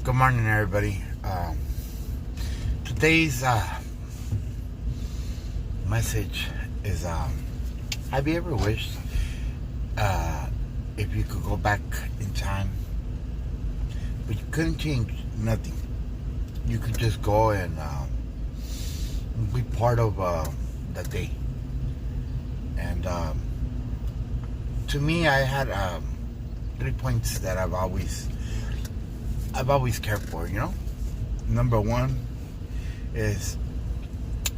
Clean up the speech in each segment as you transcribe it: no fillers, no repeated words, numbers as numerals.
Good morning, everybody. Today's message is: have you ever wished if you could go back in time, but you couldn't change nothing? You could just go and be part of the day. And to me, I had 3 points that I've always cared for. Number one is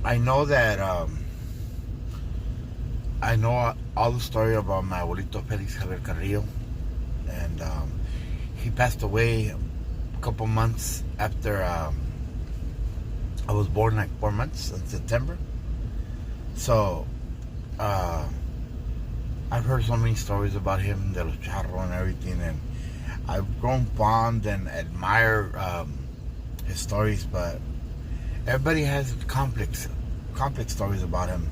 I know that I know all the story about my abuelito Felix Javier Carrillo, and he passed away a couple months after I was born, like 4 months in September. So I've heard so many stories about him, de los charros and everything, and I've grown fond and admire his stories, but everybody has complex stories about him.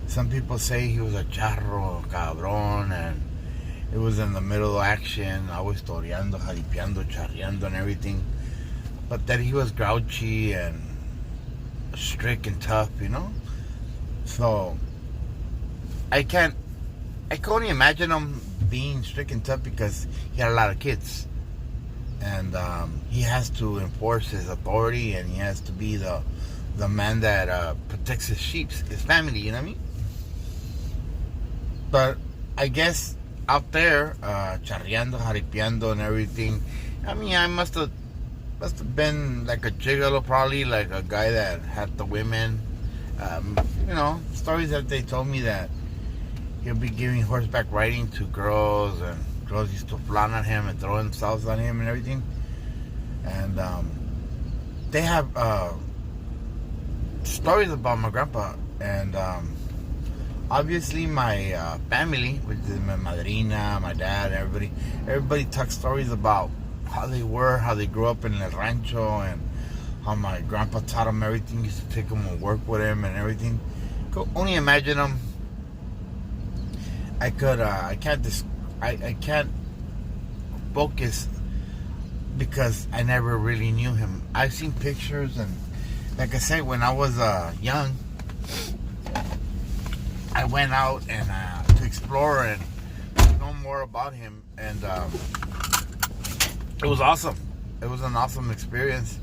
Some people say he was a charro, cabrón, and it was in the middle of action, always toreando, jaripeando, charreando and everything. But that he was grouchy and strict and tough, So I can only imagine him being strict and tough because he had a lot of kids, and he has to enforce his authority, and he has to be the man that protects his sheep, his family. You know what I mean? But I guess out there, charreando, jaripeando, and everything. I mean, I must have been like a gigolo, probably like a guy that had the women. Stories that they told me that he'll be giving horseback riding to girls, and girls used to flaunt at him and throw themselves on him and everything. And they have stories about my grandpa, and obviously my family, which is my madrina, my dad, everybody talks stories about how they grew up in El Rancho, and how my grandpa taught them everything, used to take them and work with him and everything. Could only imagine them. I can't focus because I never really knew him. I've seen pictures, and like I said, when I was young, I went out and to explore and know more about him, and it was awesome. It was an awesome experience.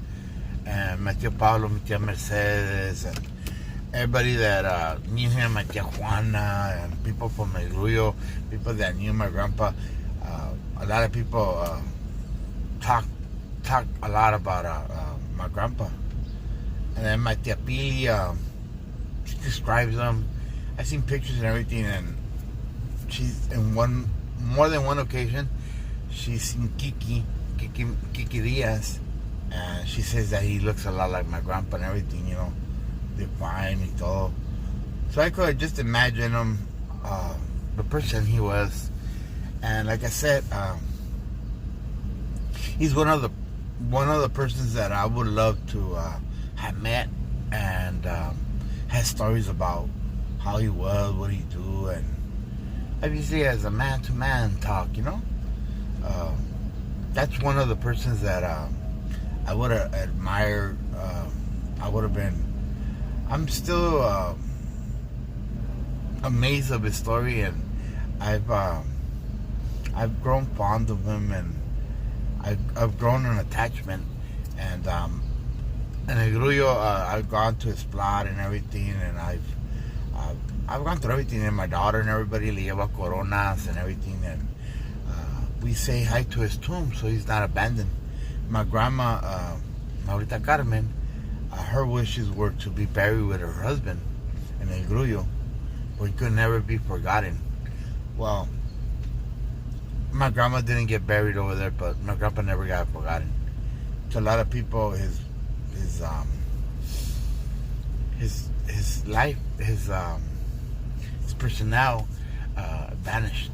And my tia Pablo, my tia Mercedes, and everybody that knew him, my tia Juana, and people from El Grullo, people that knew my grandpa. A lot of people talk a lot about my grandpa. And then my tia Pili, she describes him. I've seen pictures and everything, and she's more than one occasion, she's seen Kiki Diaz, and she says that he looks a lot like my grandpa and everything, define y todo. So I could just imagine him, the person he was. And like I said, he's one of the persons that I would love to have met, and has stories about how he was, what he do, and obviously as a man-to-man talk, that's one of the persons that I would have admired. I'm still amazed of his story, and I've grown fond of him, and I've grown an attachment. And in El Grullo, I've gone to his plot and everything, and I've gone through everything. And my daughter and everybody le lleva coronas and everything, and we say hi to his tomb, so he's not abandoned. My grandma, Maurita Carmen, her wishes were to be buried with her husband in El Grullo, but he could never be forgotten. Well, my grandma didn't get buried over there, but my grandpa never got forgotten. To a lot of people, his life, his personnel vanished,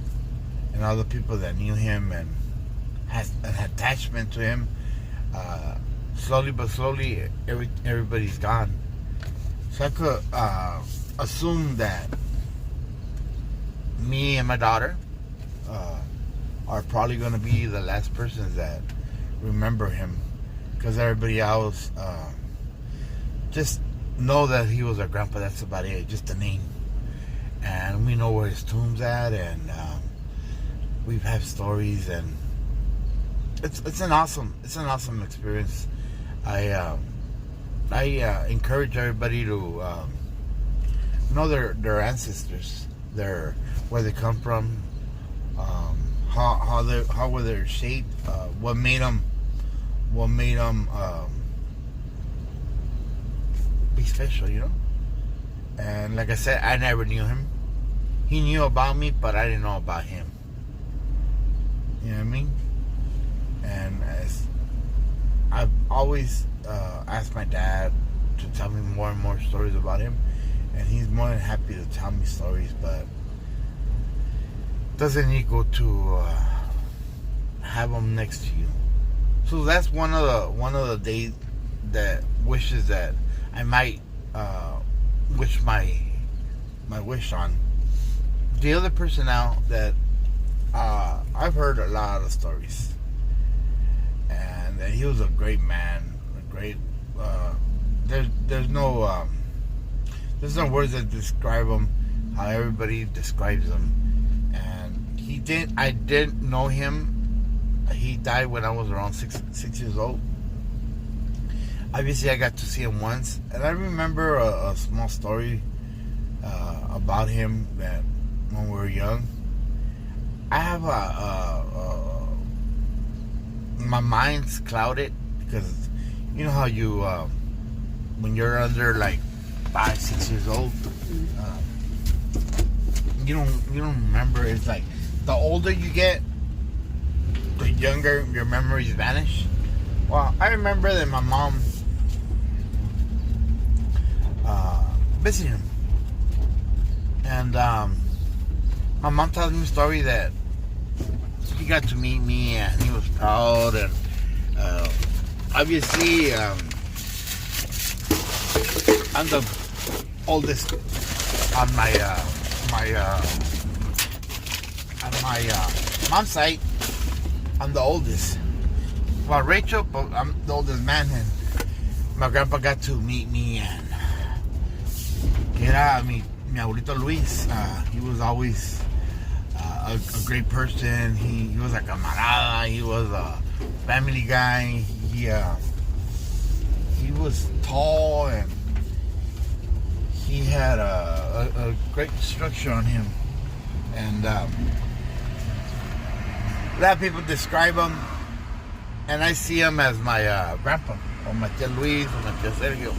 and all the people that knew him and has an attachment to him, slowly but slowly, everybody's gone. So I could assume that me and my daughter are probably going to be the last persons that remember him. because everybody else just know that he was our grandpa. That's about it, just a name. And we know where his tomb's at, and we've had stories, and it's an awesome experience. I encourage everybody to know their ancestors, where they come from, how were they shaped, what made them be special, you know. And like I said, I never knew him. He knew about me, but I didn't know about him. You know what I mean? And I've always asked my dad to tell me more and more stories about him, and he's more than happy to tell me stories, but doesn't equal to have him next to you. So that's one of the days that wishes that I might wish my wish on. The other person now that I've heard a lot of stories, and that he was a great man, a great. There's no words that describe him how everybody describes him. And I didn't know him. He died when I was around six years old. Obviously, I got to see him once, and I remember a small story about him that when we were young. I have my mind's clouded because you know how you when you're under like 5-6 years old, you don't remember. It's like the older you get, the younger your memories vanish. Well, I remember that my mom visited him, and my mom tells me a story that he got to meet me and he was proud, and obviously I'm the oldest on my mom's side. I'm the oldest. Well, Rachel, but I'm the oldest man, and my grandpa got to meet me, and era mi abuelito Luis. He was always a great person. He was a camarada. He was a family guy. He was tall, and he had a great structure on him. And a lot of people describe him, and I see him as my grandpa, or my tia Luis, or my tia Sergio.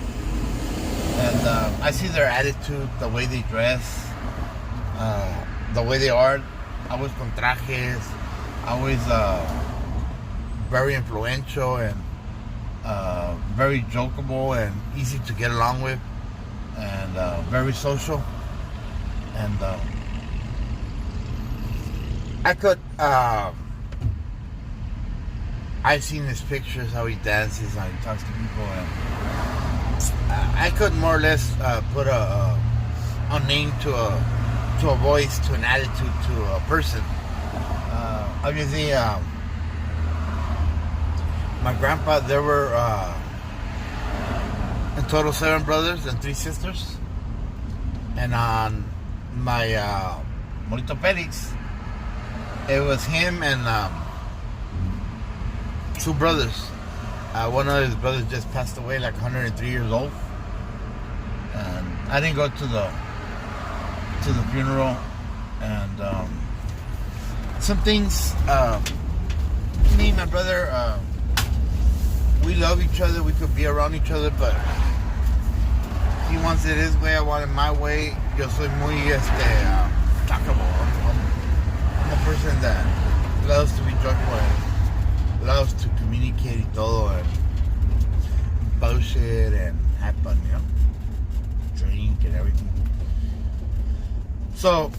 And I see their attitude, the way they dress, the way they are. Always con trajes, always very influential, and very jokeable and easy to get along with, and very social. And I've seen his pictures, how he dances, how he talks to people, and I could more or less put a name to a voice, to an attitude, to a person. Obviously, my grandpa, there were in total 7 brothers and 3 sisters. And on my Morito Felix, it was him and 2 brothers. One of his brothers just passed away, like 103 years old. And I didn't go to the funeral, and some things, me and my brother, we love each other, we could be around each other, but he wants it his way, I want it my way. Yo soy muy talkable. I'm a person that loves to be joyful and loves to communicate y todo, and bullshit and have fun, you know, drink and everything. So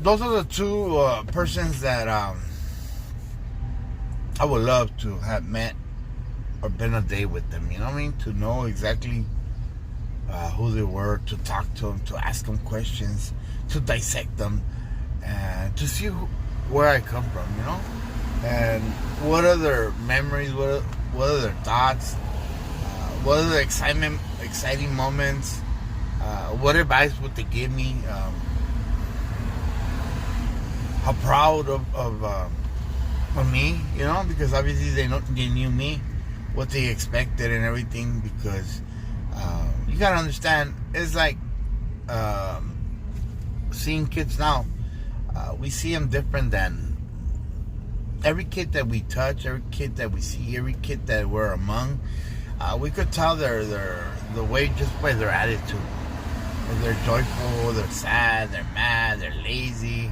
those are the 2 persons that I would love to have met or been a day with them. You know what I mean? To know exactly who they were, to talk to them, to ask them questions, to dissect them, and to see where I come from. You know, and what are their memories? What are their thoughts? what are the exciting moments? What advice would they give me? How proud of me, because obviously they knew me, what they expected and everything. Because you gotta understand, it's like seeing kids now. We see them different than every kid that we touch, every kid that we see, every kid that we're among. We could tell the way just by their attitude. If they're joyful, they're sad, they're mad, they're lazy,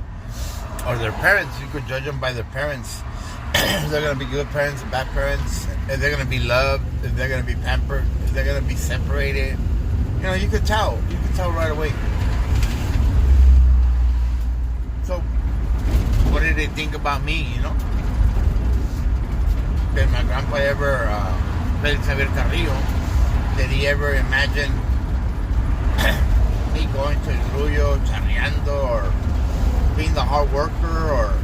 or their parents. You could judge them by their parents. If they're gonna be good parents, bad parents. If they're gonna be loved, if they're gonna be pampered, if they're gonna be separated. You could tell. You could tell right away. So, what did they think about me? Did my grandpa ever, Felix Javier Carrillo, did he ever imagine me going to El Grullo, charreando, or being the hard worker, or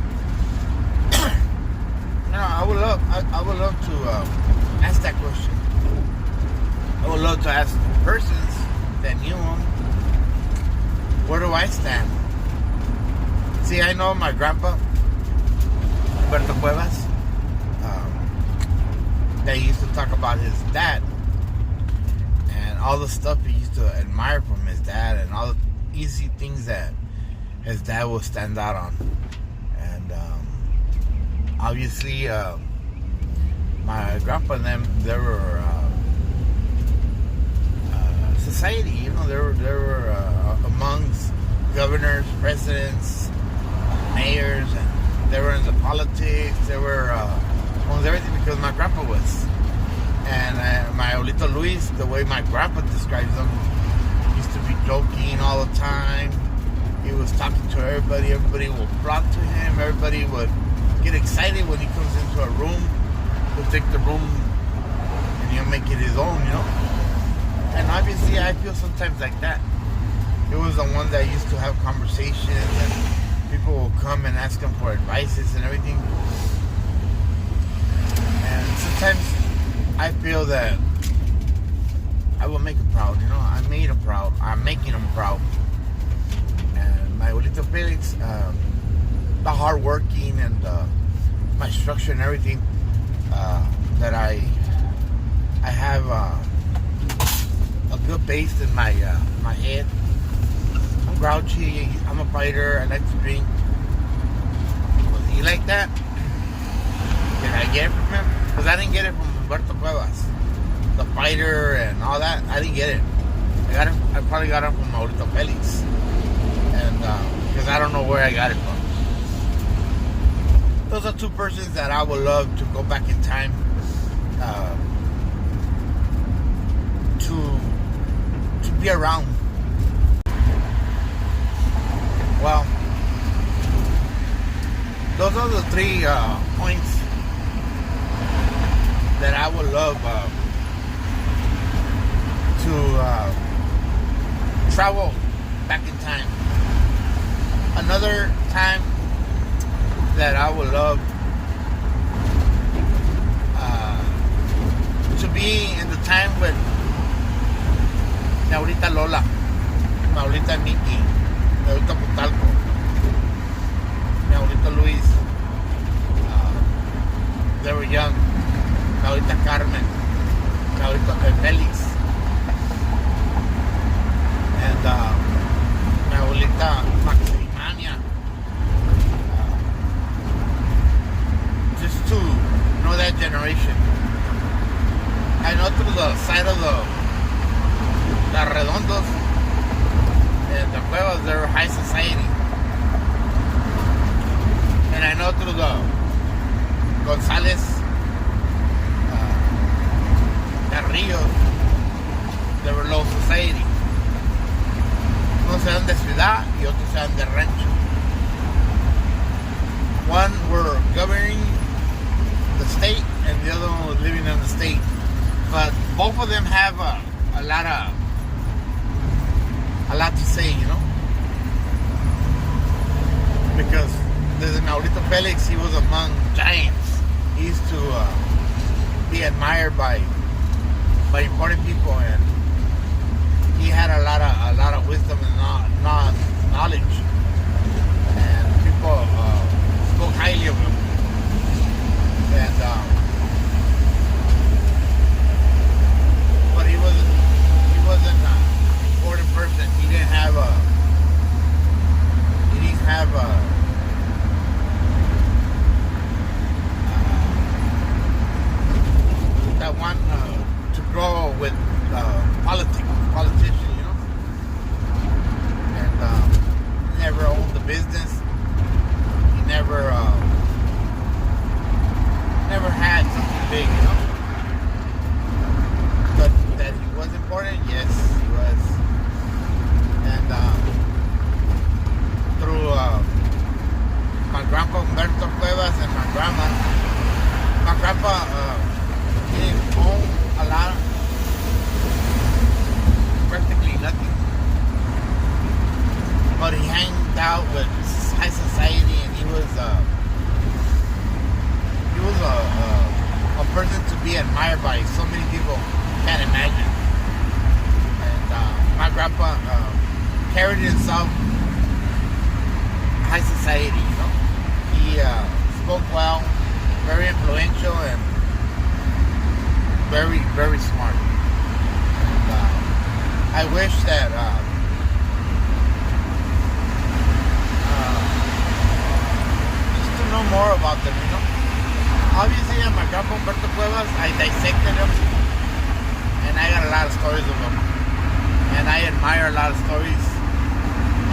I would love to ask that question. I would love to ask persons that knew him, where do I stand? See, I know my grandpa, Humberto Cuevas, that used to talk about his dad and all the stuff he used to admire from his dad and all the easy things that his dad will stand out on. And obviously, my grandpa and them, they were society. They were amongst governors, presidents, mayors, and they were in the politics. They were amongst everything because my grandpa was. And my abuelito Luis, the way my grandpa describes him, used to be joking all the time. He was talking to everybody. Everybody would flock to him. Everybody would get excited when he comes into a room. He'll take the room and he'll make it his own, And obviously, I feel sometimes like that. He was the one that used to have conversations, and people will come and ask him for advices and everything. And sometimes I feel that I will make him proud. I made him proud. I'm making him proud. And my abuelito Felix, the hard working and my structure and everything, that I have a good base in my head. I'm grouchy. I'm a fighter. I like to drink. Was he like that? Did I get it from him? Because I didn't get it from Humberto Cuevas, the fighter and all that. I didn't get it. I probably got it from Abuelito Felix, and because I don't know where I got it from. Those are two persons that I would love to go back in time to be around. Well, those are the 3 points that I would love to travel back in time. Another time that I would love to be in the time when mi abuelita Lola, mi abuelita Miki, mi abuelita Putalco, mi abuelito Luis, they were young. Mi abuelita Carmen, mi abuelito Felix, and mi abuelita Maximania. Just to know that generation. I know through the side of the Redondos and the Cuevas, they're high society. And I know through the González, Carrillos, they were low society. Unos eran de ciudad y otros eran de rancho. One were governing the state and the other one was living in the state. But both of them have a lot to say, because there's an Abuelito Felix, he was among giants. He used to be admired by by important people, and he had a lot of wisdom and knowledge, and people spoke highly of him. And but he wasn't an important person. He didn't have that one to grow with politician, you know. And he never owned the business. He never had something big, you know. But that he was important, yes, he was. And through my grandpa Humberto Cuevas and my grandma, my grandpa he didn't own a lot, practically nothing. But he hanged out with high society, and he was a person to be admired by so many people can't imagine. And my grandpa carried himself high society, you know. He spoke well, very influential, and very, very smart. And I wish that just to know more about them, you know. Obviously, my grandpa Humberto Cuevas, I dissected him, and I got a lot of stories of him, and I admire a lot of stories.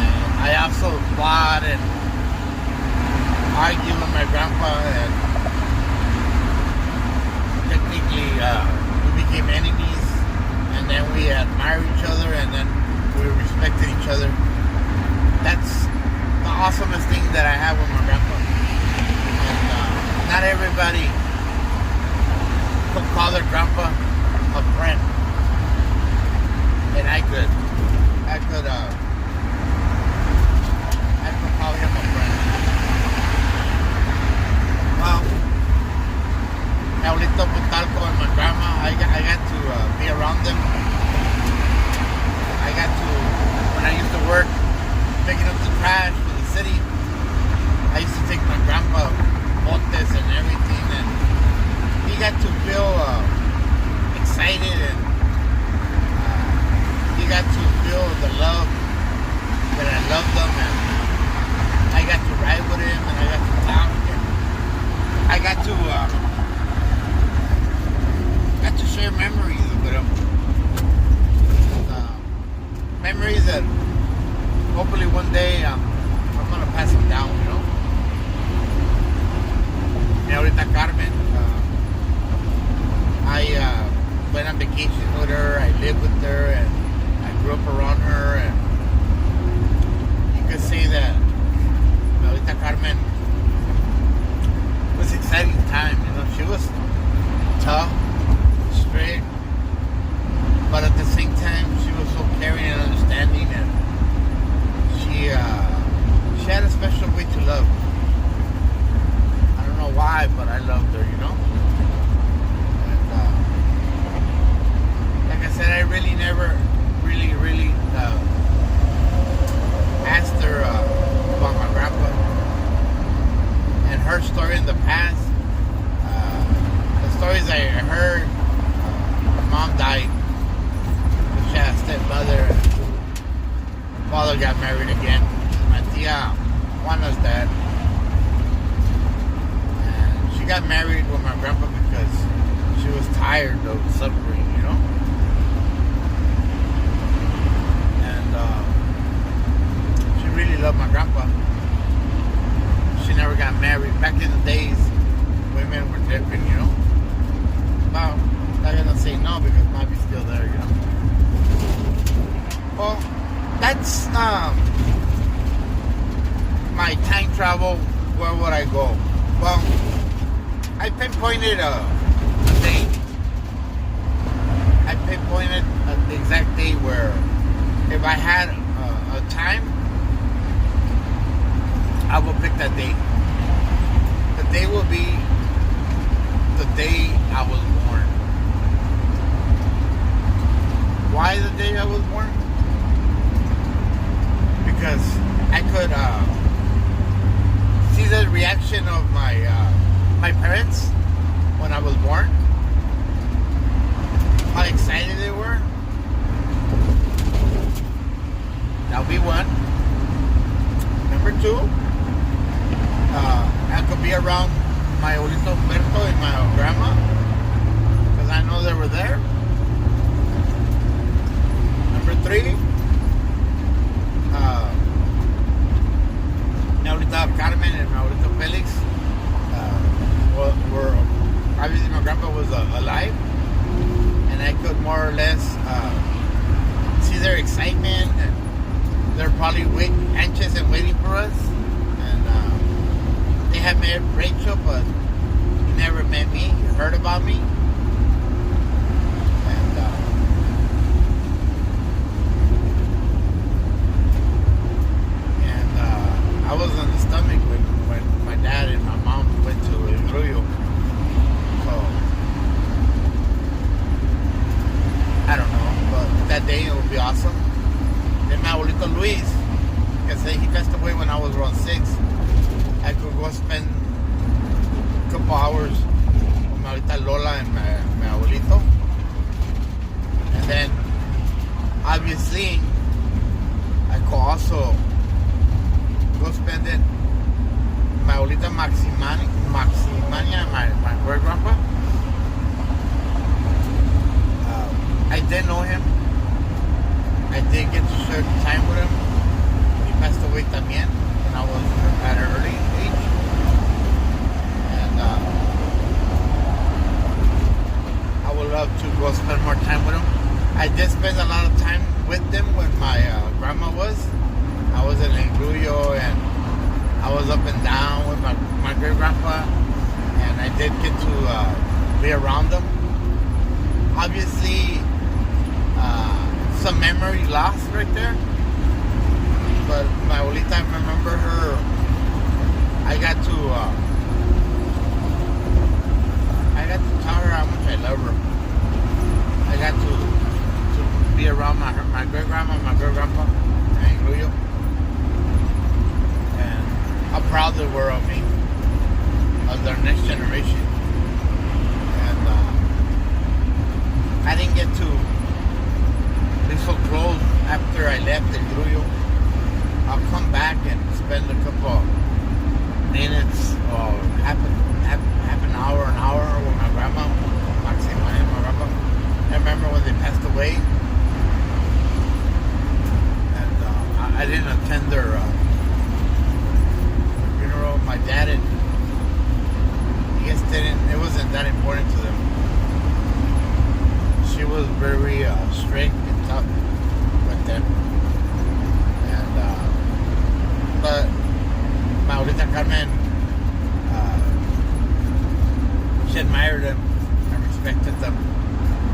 And I also fought and argued with my grandpa, and technically we became enemies, and then we admired each other, and then we respected each other. That's the awesomest thing that I have with my grandpa. And not everybody could call their grandpa a friend, and I could call him a friend. Well, Abuelito Putalco and my grandma, I got to be around them. I got to, when I used to work picking up the trash for the city, I used to take my grandpa botes and everything, and he got to feel excited, and he got to feel the love that I loved them, and I got to ride with him, and I got to talk, and I got to share memories with him. Memories that hopefully one day I'm gonna pass them down, you know. And ahorita Carmen, I went on vacation with her, I lived with her, and I grew up around her, and you could say that ahorita Carmen was an exciting time, you know. She was tough, straight, but at the same time she was so caring and understanding, and she had a special way to love. I don't know why, but I loved her, you know. And like I said, I really never really asked her about my grandpa and her story in the past. The stories I heard, her mom died, she had a stepmother, her father got married again, my tia Juana's dad, and she got married with my grandpa because she was tired of suffering, you know. And she really loved my grandpa. She never got married. Back in the days, women were different, you know. Well, I'm not gonna say no because Mommy's still there, you know. Well, that's my time travel. Where would I go? Well, I pinpointed a date. I pinpointed the exact day where, if I had a time, I will pick that date. The day will be the day I was born. there. Number 3, mi abuelita Carmen and my abuelito Felix were obviously my grandpa was alive, and I could more or less see their excitement, and they're probably anxious and waiting for us. And they had met Rachel, but he never met me. He heard about me. I was on the stomach when my dad and my mom went to El Ruyo. So, I don't know, but that day it would be awesome. Then my abuelito Luis, because he passed away when I was around 6, I could go spend a couple hours with my abuelita Lola and my abuelito. And then, obviously, I could also go spend it with my abuelita Maximania, my great grandpa. I did know him. I did get to share time with him. He passed away también when I was at an early age. And I would love to go spend more time with him. I did spend a lot of time with them when my grandma was. I was in El Ruyo, and I was up and down with my great grandpa, and I did get to be around them. Obviously, some memory lost right there, but my abuelita, I remember her. I got to tell her how much I love her. I got to be around my great grandma and my great grandpa in Ruyo, and how proud they were of me, of their next generation. And I didn't get to be so close after I left El Ruyo. I'll come back and spend a couple minutes or half an hour with my grandma, Maxima and my grandpa. I remember when they passed away, and I didn't attend their funeral. My dad, I guess, it wasn't that important to them. She was very strict and tough with them. And but my abuelita Carmen, she admired them and respected them.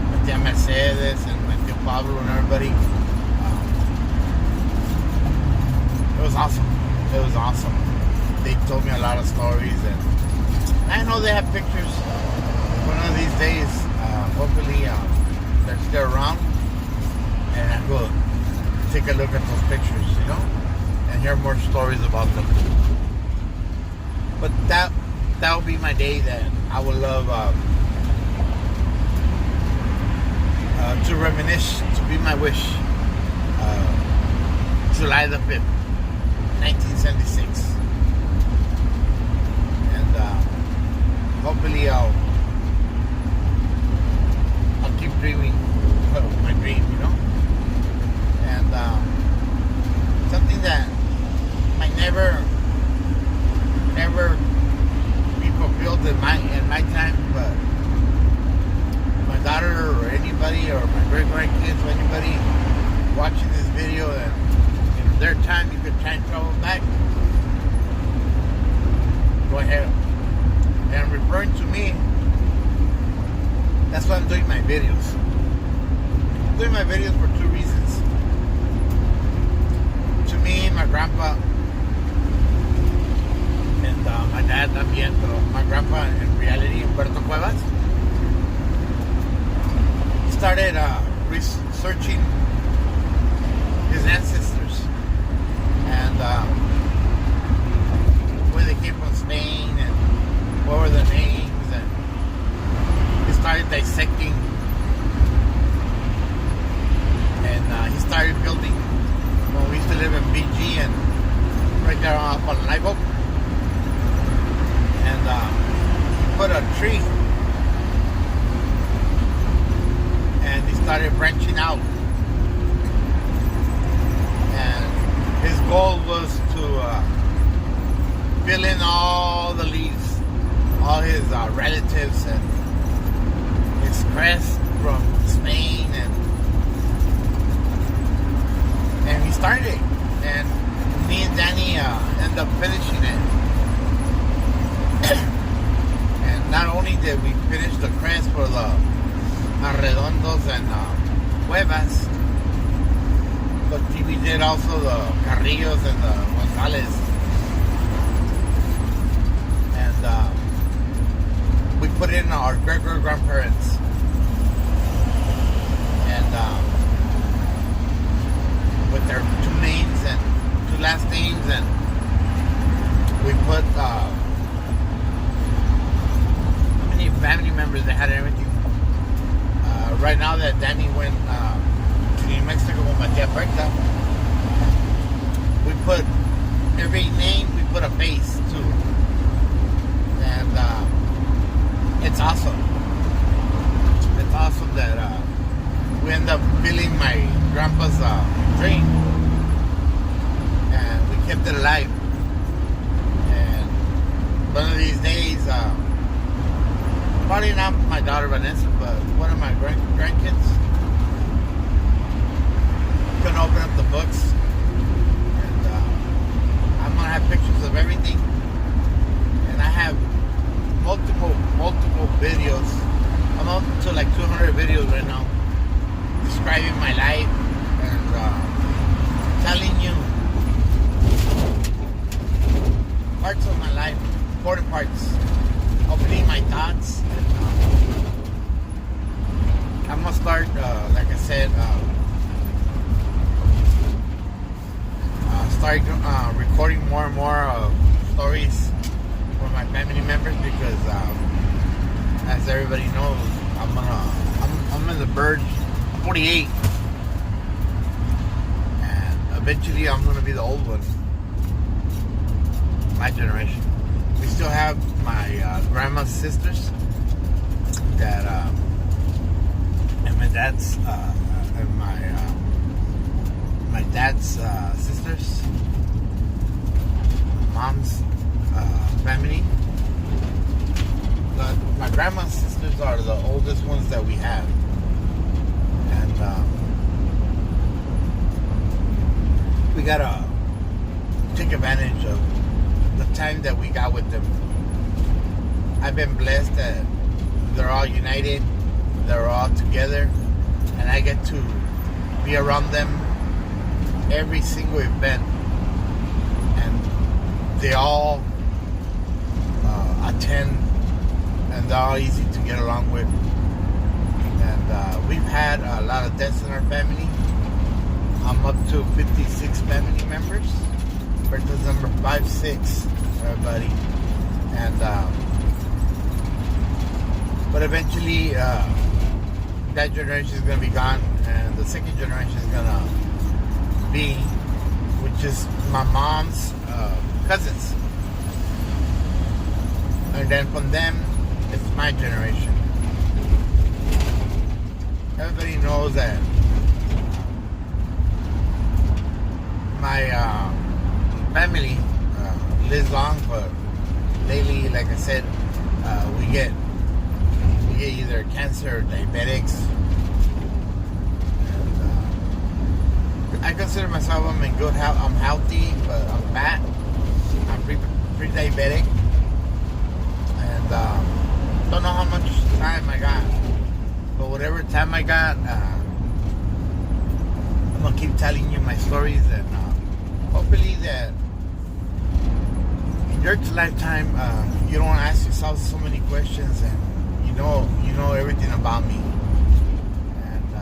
My tia Mercedes and my tia Pablo and everybody. It was awesome. It was awesome. They told me a lot of stories, and I know they have pictures. One of these days, hopefully, they're still around, and I will take a look at those pictures, and hear more stories about them. But that will be my day that I would love to reminisce, to be my wish. July the 5th, 1976. And hopefully I'll keep dreaming my dream, and something that might never be fulfilled in my time, but my daughter or anybody or my great grandkids or anybody watching this video, and in their time you could time travel back, go ahead. And referring to me, that's why I'm doing my videos. I'm doing my videos for 2 reasons. To me, my grandpa, and my dad también, pero my grandpa in reality, Humberto Cuevas, he started researching his ancestors and where they came from Spain and what were their names, and he started dissecting, and he started building when we used to live in BG and right there up on Live Oak, and he put a tree started branching out. And his goal was to fill in all the leaves, all his relatives and his crest from Spain, and he started, and me and Danny ended up finishing it. And not only did we finish the crest for the Arredondos and Cuevas, but we did also the Carrillos and the Gonzalez. And we put in our great-great-grandparents. And with their two names and two last names, and we put how many family members they had and everything. Right now that Danny went to New Mexico with my tia Berta, we put every name, we put a face too. And it's awesome. It's awesome that we end up filling my grandpa's dream, and we kept it alive. And one of these days, probably not my daughter Vanessa, but one of my grandkids gonna open up the books, and I'm gonna have pictures of everything, and I have multiple videos. I'm up to like 200 videos right now, describing my life and telling you parts of my life, important parts, opening my thoughts. And I'm gonna start, like I said, start recording more and more stories for my family members, because as everybody knows, I'm in the verge. 48, and eventually I'm going to be the old one, my generation. We still have my grandma's sisters that and my dad's and my dad's sisters, mom's family. But my grandma's sisters are the oldest ones that we have. And we gotta take advantage of the time that we got with them. I've been blessed that they're all united, they're all together, and I get to be around them every single event, and they all attend, and they're all easy to get along with. And we've had a lot of deaths in our family. I'm up to 56 family members. Birthday's number 56, everybody. And but eventually, that generation is gonna be gone, and the second generation is gonna be, which is my mom's cousins. And then from them, it's my generation. Everybody knows that my family lives long, but lately, like I said, we get either cancer or diabetics. And I consider myself, I'm in good health. I'm healthy, but I'm fat. I'm pre-diabetic, and don't know how much time I got. But whatever time I got, I'm gonna keep telling you my stories, and hopefully that in your lifetime you don't ask yourself so many questions, and you know everything about me. And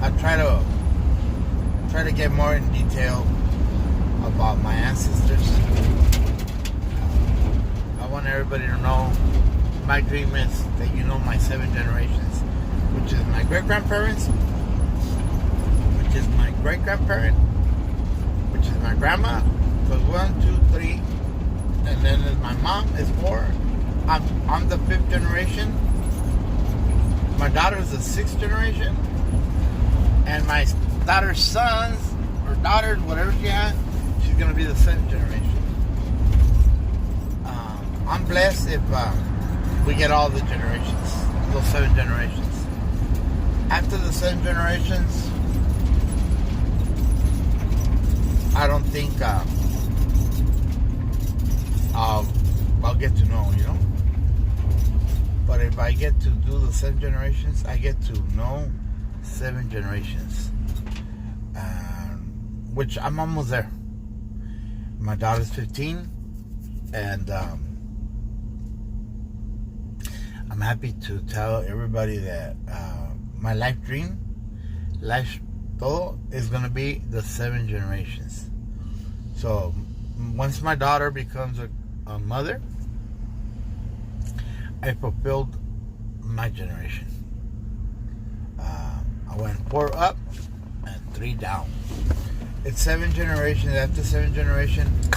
I try to get more in detail about my ancestors. I want everybody to know. My dream is that you know my 7 generations, which is my great-grandparents, which is my great-grandparent, which is my grandma. So 1, 2, 3, and then my mom is 4. I'm the 5th generation, my daughter's the 6th generation, and my daughter's sons or daughters, whatever she has, she's gonna be the 7th generation. I'm blessed if we get all the generations, those 7 generations. After the 7 generations, I don't think I'll get to know, you know. But if I get to do the 7 generations, I get to know 7 generations, which I'm almost there. My daughter's 15, and I'm happy to tell everybody that my life dream, todo, is going to be the 7 generations. So once my daughter becomes a mother, I fulfilled my generation. I went 4 up and 3 down. It's 7 generations. After 7 generations,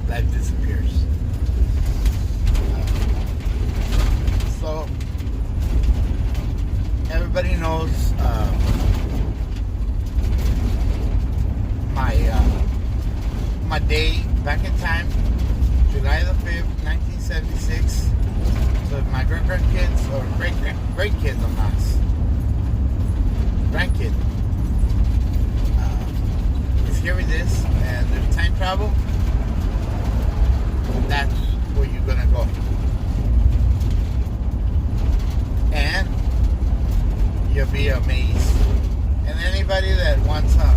life disappears. So everybody knows my day back in time, July the 5th, 1976. So my great-grandkids, or great-kids on us, grandkid, is hearing this, and there's time travel, that's where you're gonna go. And you'll be amazed. And anybody that wants to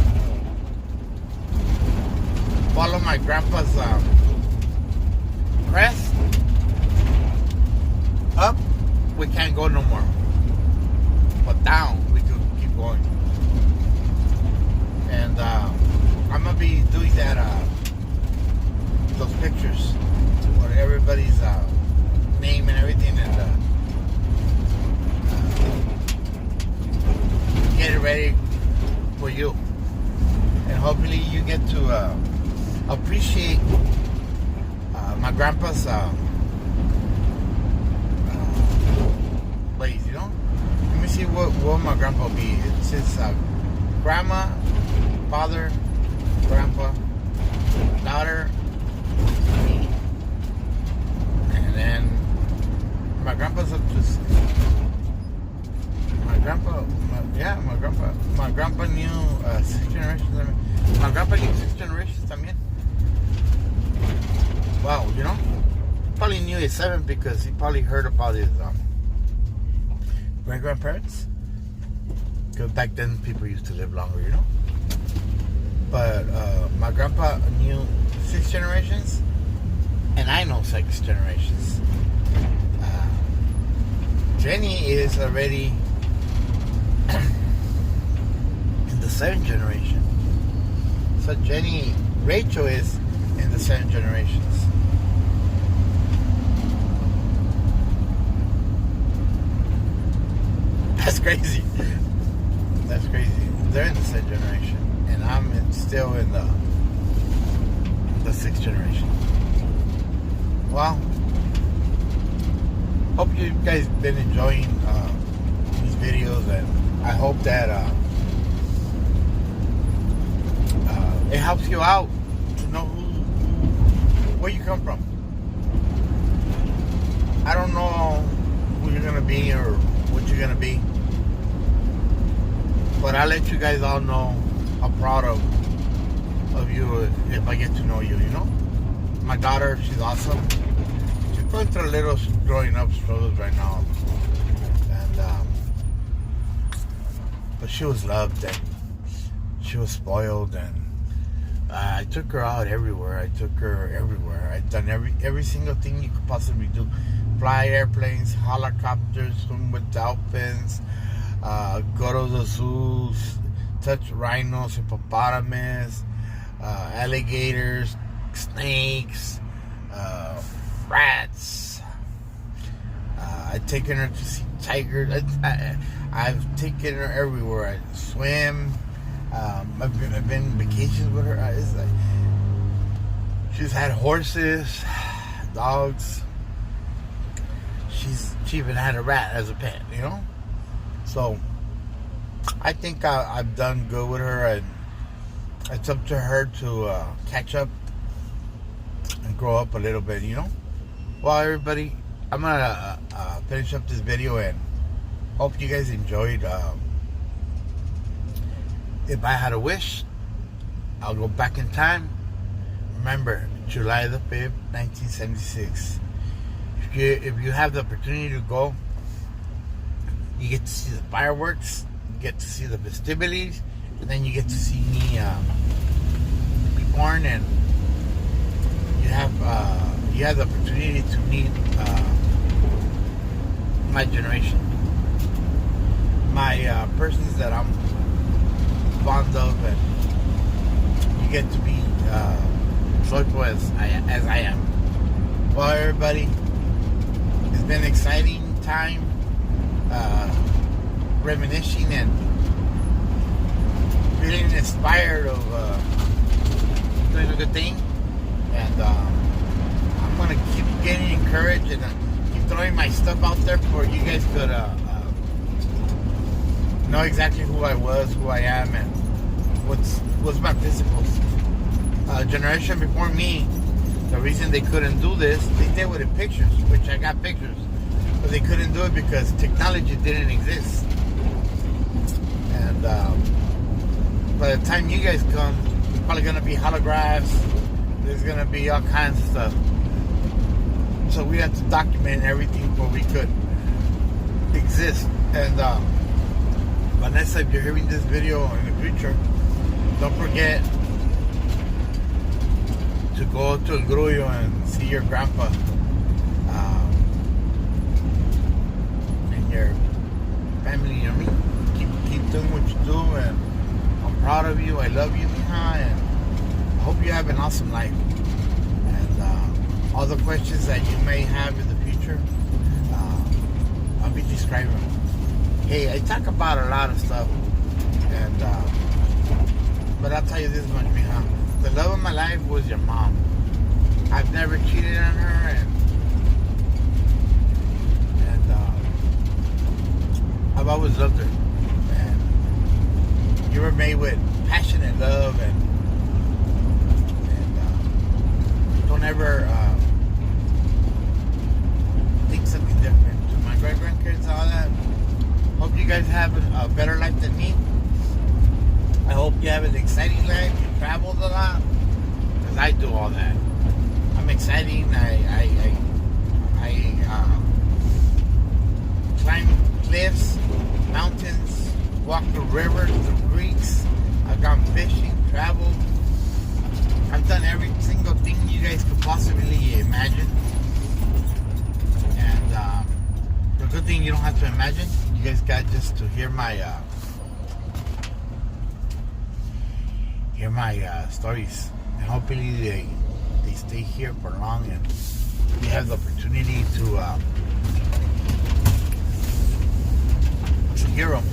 follow my grandpa's crest, up, we can't go no more. But down, we can keep going. And I'm going to be doing that, those pictures, where everybody's name and everything, and get it ready for you. And hopefully you get to appreciate my grandpa's ways, you know? Let me see what my grandpa will be. It's his grandma, father, grandpa, daughter, me. And then my grandpa's up to... My grandpa knew 6 generations. My grandpa knew 6 generations también. Wow, you know? Probably knew his 7 because he probably heard about his great-grandparents. Because back then people used to live longer, you know? But my grandpa knew 6 generations, and I know 6 generations. Jenny is already in the 7th generation. So Rachel is in the 7 generations. That's crazy. That's crazy. They're in the 7th generation, and I'm still in the 6th generation. Well, hope you guys been enjoying these videos, and I hope that it helps you out to know where you come from. I don't know who you're gonna be or what you're gonna be, but I'll let you guys all know how proud of you if I get to know you, you know? My daughter, she's awesome. She's going through a little growing up struggles right now. And but she was loved, and she was spoiled, and I took her out everywhere. I I've done every single thing you could possibly do. Fly airplanes, helicopters, swim with dolphins, go to the zoos, touch rhinos, hippopotamus, alligators, snakes, rats. I've taken her to see tigers. I've taken her everywhere. I swim. I've been on vacations with her. It's like, she's had horses, dogs. She even had a rat as a pet, you know? So I think I've done good with her, and it's up to her to catch up and grow up a little bit, you know. Well, everybody, I'm gonna finish up this video and hope you guys enjoyed. If I had a wish, I'll go back in time. Remember, July the 5th, 1976. If you have the opportunity to go, you get to see the fireworks, you get to see the festivities, and then you get to see me be born, and you have the opportunity to meet my generation, my persons that I'm fond of, and you get to be joyful as I am. Well, everybody, it's been an exciting time, reminiscing and feeling inspired of doing a good thing, and I'm gonna keep getting encouraged and keep throwing my stuff out there for you guys could know exactly who I was, who I am, and what's my principles. Generation before me, the reason they couldn't do this, they did it in pictures, which I got pictures, but they couldn't do it because technology didn't exist. And by the time you guys come, there's probably gonna be holographs. There's gonna be all kinds of stuff. So we have to document everything before we could exist. And Vanessa, if you're hearing this video in the future, don't forget to go to El Grullo and see your grandpa and your family. You know what I mean? Keep doing what you do, and I'm proud of you. I love you, mija, and I hope you have an awesome life. And all the questions that you may have in the future, I'll be describing. Hey, I talk about a lot of stuff, and but I'll tell you this much, mija. The love of my life was your mom. I've never cheated on her, and I've always loved her. And you were made with passionate love, and don't ever think something different. To my grandkids, all that. Hope you guys have a better life than me. I hope you have an exciting life. You traveled a lot, because I do all that. I'm exciting. I climb cliffs, mountains, walk through rivers, through creeks. I've gone fishing, traveled. I've done every single thing you guys could possibly imagine. And the good thing, you don't have to imagine. You guys got just to hear my stories, and hopefully they stay here for long, and we have the opportunity to hear them.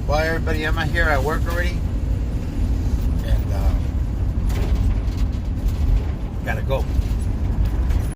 Well, everybody, I'm out here at work already, and gotta go.